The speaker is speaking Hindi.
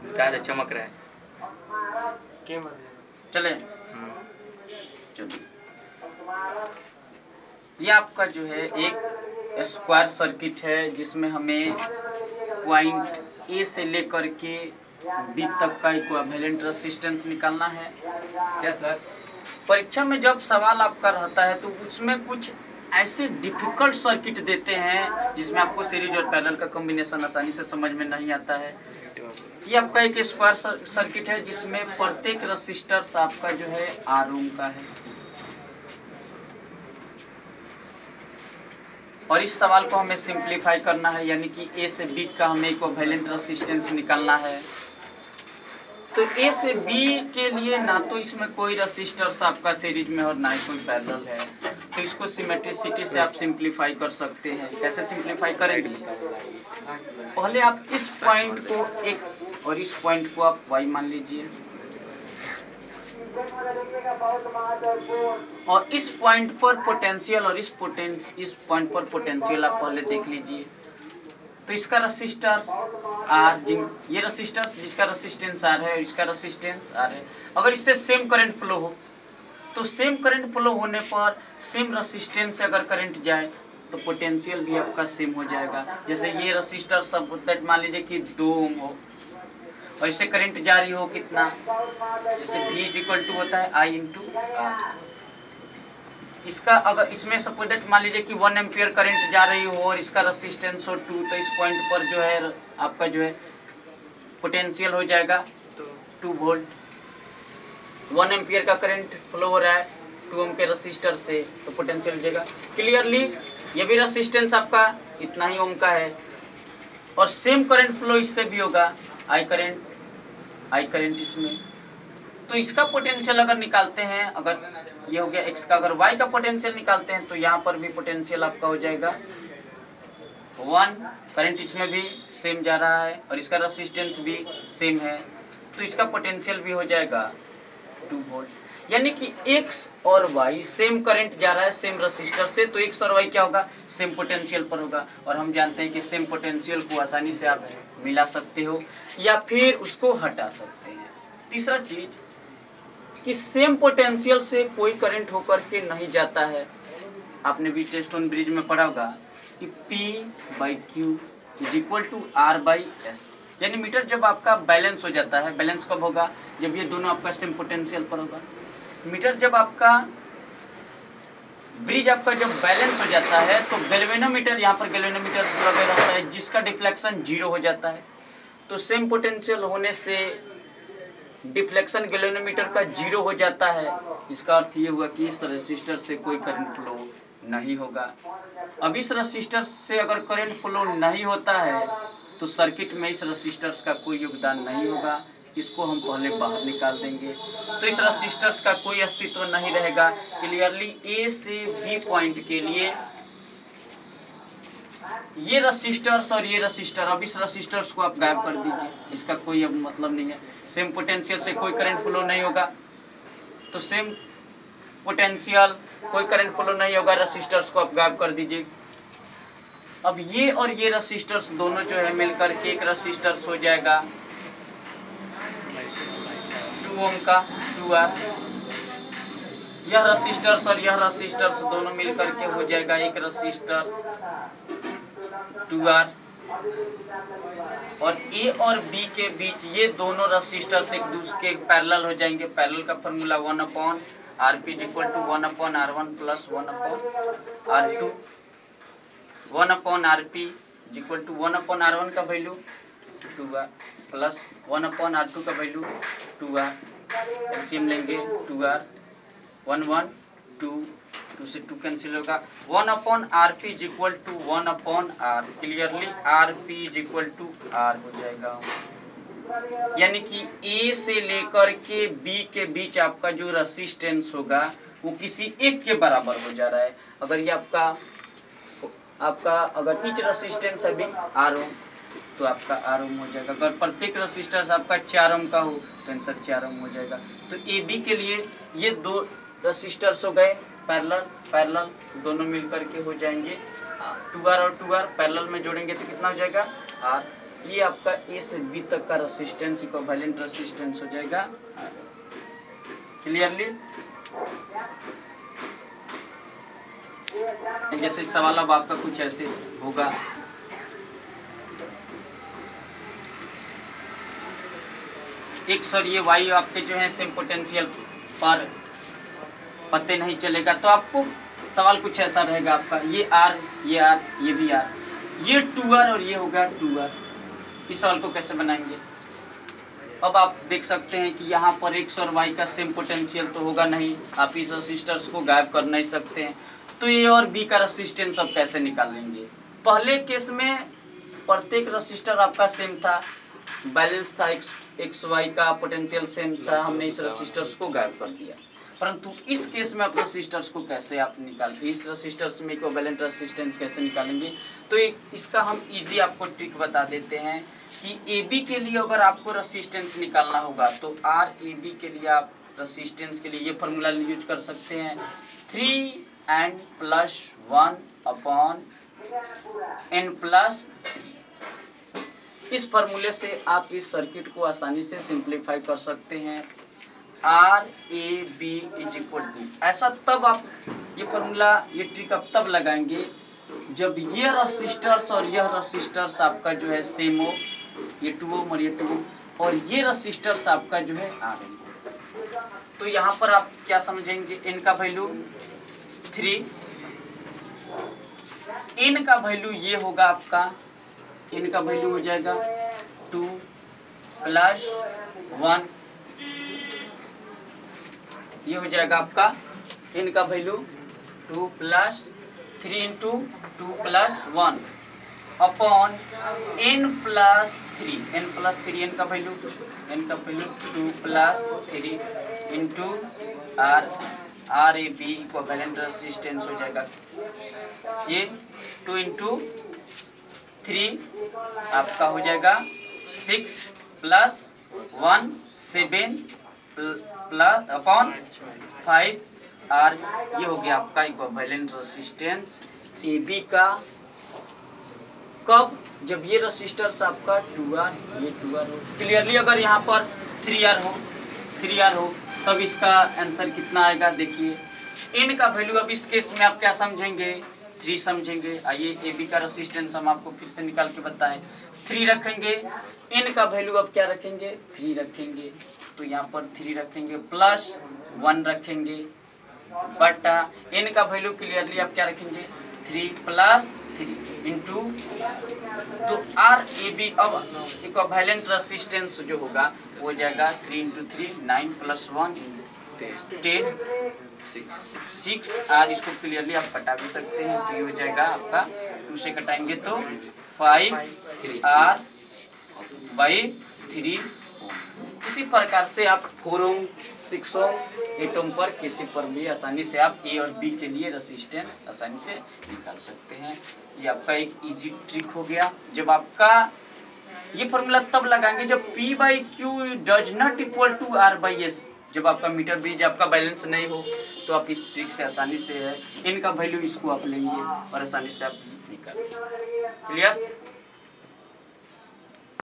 क्या चमक रहा है चले। चलिए, ये आपका जो है एक स्क्वायर सर्किट है जिसमें हमें पॉइंट ए से लेकर के बी तक का इक्विवेलेंट रेजिस्टेंस निकालना है। क्या सर? परीक्षा में जब सवाल आपका रहता है तो उसमें कुछ ऐसे डिफिकल्ट सर्किट देते हैं जिसमें आपको सीरीज और पैरेलल का कॉम्बिनेशन आसानी से समझ में नहीं आता है। ये आपका एक स्क्वायर सर्किट है जिसमें प्रत्येक रेजिस्टेंस आपका जो है आर ओम का है। और इस सवाल को हमें सिंप्लीफाई करना है, यानी कि ए से बी का हमें इक्विवेलेंट रेजिस्टेंस निकालना है। तो ए से बी के लिए ना तो इसमें कोई रेजिस्टेंस आपका सीरीज में और ना ही कोई पैरेलल है, तो इसको सिमेट्रिसिटी से आप सिंप्लीफाई कर सकते हैं। कैसे सिंप्लीफाई करेंगे? पहले आप इस पॉइंट को x और इस पॉइंट को आप y मान लीजिए, और इस पॉइंट पर पोटेंशियल और इस पॉइंट पर पोटेंशियल आप पहले देख लीजिए। तो इसका रेजिस्टेंस R, ये रेजिस्टेंस जिसका रेजिस्टेंस R है और इसका रेजिस्टेंस R है। अगर इससे सेम करंट फ्लो हो तो सेम करंट फ्लो होने पर सेम रेजिस्टेंस से अगर करंट जाए तो पोटेंशियल भी आपका सेम हो जाएगा। जैसे ये रेजिस्टर सब मान लीजिए कि 2 ओम हो और इससे करंट जारी हो कितना, जैसे V होता है I × R। इसका अगर इसमें सपोज दैट मान लीजिए कि 1 एम्पियर करंट जा रही हो और इसका रेजिस्टेंस हो 2, तो इस पॉइंट पर जो है आपका जो है पोटेंशियल हो जाएगा 2 वोल्ट। 1 एम्पियर का करंट फ्लो हो रहा है 2 ओम के रेजिस्टर से, तो पोटेंशियल हो जाएगा। क्लियरली ये भी रेजिस्टेंस आपका इतना ही ओम का है और सेम करंट फ्लो इससे भी होगा, आई करंट इसमें। तो इसका पोटेंशियल अगर निकालते हैं, अगर ये हो गया x का, अगर y का पोटेंशियल निकालते हैं तो यहाँ पर भी पोटेंशियल आपका हो जाएगा 1। करंट इसमें भी सेम जा रहा है और इसका रेजिस्टेंस भी सेम है, तो इसका पोटेंशियल भी हो जाएगा 2 वोल्ट। यानी कि x और y सेम करंट जा रहा है सेम रेजिस्टर से, तो x और y क्या होगा, सेम पोटेंशियल पर होगा। और हम जानते हैं कि सेम पोटेंशियल को आसानी से आप मिला सकते हो या फिर उसको हटा सकते हैं। तीसरा चीज कि सेम पोटेंशियल से कोई करंट होकर के नहीं जाता है। आपने भी टेस्ट ऑन ब्रिज में पढ़ा होगा कि P/Q = R/S, यानी मीटर जब आपका बैलेंस हो जाता है, बैलेंस कब होगा, जब ये दोनों आपका सेम पोटेंशियल पर होगा। मीटर जब आपका ब्रिज आपका जब बैलेंस हो जाता है तो गैल्वेनोमीटर, यहाँ पर गैल्वेनोमीटर लगा रहता है जिसका डिफ्लेक्शन 0 हो जाता है। तो सेम पोटेंशियल होने से डिफ्लेक्शन गैल्वेनोमीटर का 0 हो जाता है। इसका अर्थ ये हुआ कि इस रेजिस्टर से कोई करंट फ्लो नहीं होगा। अब इस रेजिस्टर से अगर करंट फ्लो नहीं होता है तो सर्किट में इस रेजिस्टर का कोई योगदान नहीं होगा। इसको हम पहले बाहर निकाल देंगे, तो इस रेजिस्टर का कोई अस्तित्व नहीं रहेगा। क्लियरली ए से बी पॉइंट के लिए ये रेजिस्टर्स और ये रेजिस्टर, अब इस रेजिस्टर्स को आप गायब कर दीजिए, इसका कोई अब मतलब नहीं है। सेम पोटेंशियल से कोई करंट फ्लो नहीं होगा, तो सेम पोटेंशियल कोई करंट फ्लो नहीं होगा, रेजिस्टर्स को आप गायब कर दीजिए। अब ये और ये रेजिस्टर्स दोनों जो है मिलकर के एक रेजिस्टर्स हो जाएगा 2 ओम का 2R। यह रेजिस्टर्स और यह रेजिस्टर्स दोनों मिलकर के हो जाएगा एक रेजिस्टर्स 2R। और A और B के बीच ये दोनों रेजिस्टर्स एक दूसरे के पैरेलल हो जाएंगे। पैरेलल का formula 1/Rp = 1/R1 + 1/R2। 1/Rp = 1/R1 का वैल्यू 2R प्लस 1/R2 का वैल्यू 2R। एलसीएम लेंगे 2R 1 1 2 2 से 2 कैंसिल होगा। 1/Rp = 1/R। Clearly Rp = R हो जाएगा। यानी कि A से लेकर के B के बीच आपका जो रेजिस्टेंस होगा वो किसी एक के बराबर हो जा रहा है। अगर ये आपका अगर ईच रेजिस्टेंस अभी R ओम तो आपका R ओम हो जाएगा। अगर प्रत्येक रेजिस्टेंस आपका 4 ओम का हो तो आंसर 4 ओम हो जाएगा। तो AB के लिए ये 2 रेजिस्टर्स हो गए पैरेलल दोनों मिलकर के हो जाएंगे 2R और 2R। पैरेलल में जोड़ेंगे तो कितना हो जाएगा R। ये आपका ए से बी तक का रेसिस्टेंस इक्विवेलेंट रेसिस्टेंस हो जाएगा। क्लियरली? जैसे सवाल अब आपका कुछ ऐसे होगा, एक्स और ये वाई आपके जो है सेम पोटेंशियल पर पते नहीं चलेगा, तो आपको सवाल कुछ ऐसा रहेगा आपका, ये आर, ये भी आर, ये 2R और ये होगा 2R। इस सवाल को कैसे बनाएंगे? अब आप देख सकते हैं कि यहाँ पर एक्स और वाई का सेम पोटेंशियल तो होगा नहीं, आप इस रेसिस्टर्स को गायब कर नहीं सकते हैं, तो ए और बी का रेसिस्टेंस अब कैसे निकालेंगे? पहले केस में प्रत्येक रेसिस्टर आपका सेम था, बैलेंस था, एक्स वाई का पोटेंशियल सेम था, हमने इस रेसिस्टर्स को गायब कर दिया। परंतु इस केस में आप रेसिस्टर्स को कैसे आप निकालेंगे, इस रेसिस्टर्स में इक्विवेलेंट रेसिस्टेंस कैसे निकालेंगे? तो इसका हम इजी आपको ट्रिक बता देते हैं कि ए बी के लिए अगर आपको रेसिस्टेंस निकालना होगा तो आर ए बी के लिए आप रेसिस्टेंस के लिए ये फॉर्मूला यूज कर सकते हैं, 3n+1/n+3। इस फॉर्मूले से आप इस सर्किट को आसानी से सिंप्लीफाई कर सकते हैं। R A B is equal to, ऐसा तब आप ये फॉर्मूला, ये ट्रिक आप तब लगाएंगे जब ये रेसिस्टर्स और यह रेसिस्टर्स आपका जो है सेम हो, ये 2 ओम और ये 2 ओम, और ये रेसिस्टर्स आपका जो है आर एम। तो यहाँ पर आप क्या समझेंगे, n का वैल्यू 3, n का वैल्यू ये होगा आपका, n का वैल्यू हो जाएगा 2 + 1, ये हो जाएगा आपका n का वैल्यू 2 + 3 × 2 + 1 अपॉन n+3, n का value 2 + 3 × R A B equivalent resistance हो जाएगा, ये 2 × 3 आपका हो जाएगा 6 + 1 7 अपॉन 5 आर, ये हो गया आपका इक्विवेलेंट रेसिस्टेंस ए बी का। कब? जब ये रेसिस्टर्स आपका 2R, ये 2R हो। क्लियरली? अगर यहाँ पर 3R हो तब इसका आंसर कितना आएगा? देखिए n का वैल्यू, अब इस केस में आप क्या समझेंगे? 3 समझेंगे। आइए ए बी का रेसिस्टेंस हम आपको फिर से निकाल के बताएं, 3 रखेंगे, n का वैल्यू अब क्या रखेंगे? 3 रखेंगे, तो यहाँ पर 3 रखेंगे प्लस 1 रखेंगे बटा n का वैल्यू क्लियरली आप क्या रखेंगे? 3 + 3 इंटू, तो आर ए बी अब इक्विवेलेंट रेसिस्टेंस जो होगा वो जाएगा 3 × 3 9 + 1 10 6 आर, इसको क्लियरली आप कटा भी सकते हैं, तो ये हो जाएगा आपका 2 से कटाएंगे तो 5R/3। इसी प्रकार से आप 4 ओम 6 ओम 8 ओम पर किसी पर भी आसानी से आप ए और बी के लिए रेसिस्टेंस आसानी से निकाल सकते हैं। ये आपका एक इजी ट्रिक हो गया। जब आपका ये फॉर्मूला तब लगाएंगे जब P/Q does not equal to R/S, जब आपका मीटर ब्रिज आपका बैलेंस नहीं हो, तो आप इस ट्रिक से आसानी से इनका वैल्यू इसको आप लेंगे और आसानी से आप निकाल। क्लियर?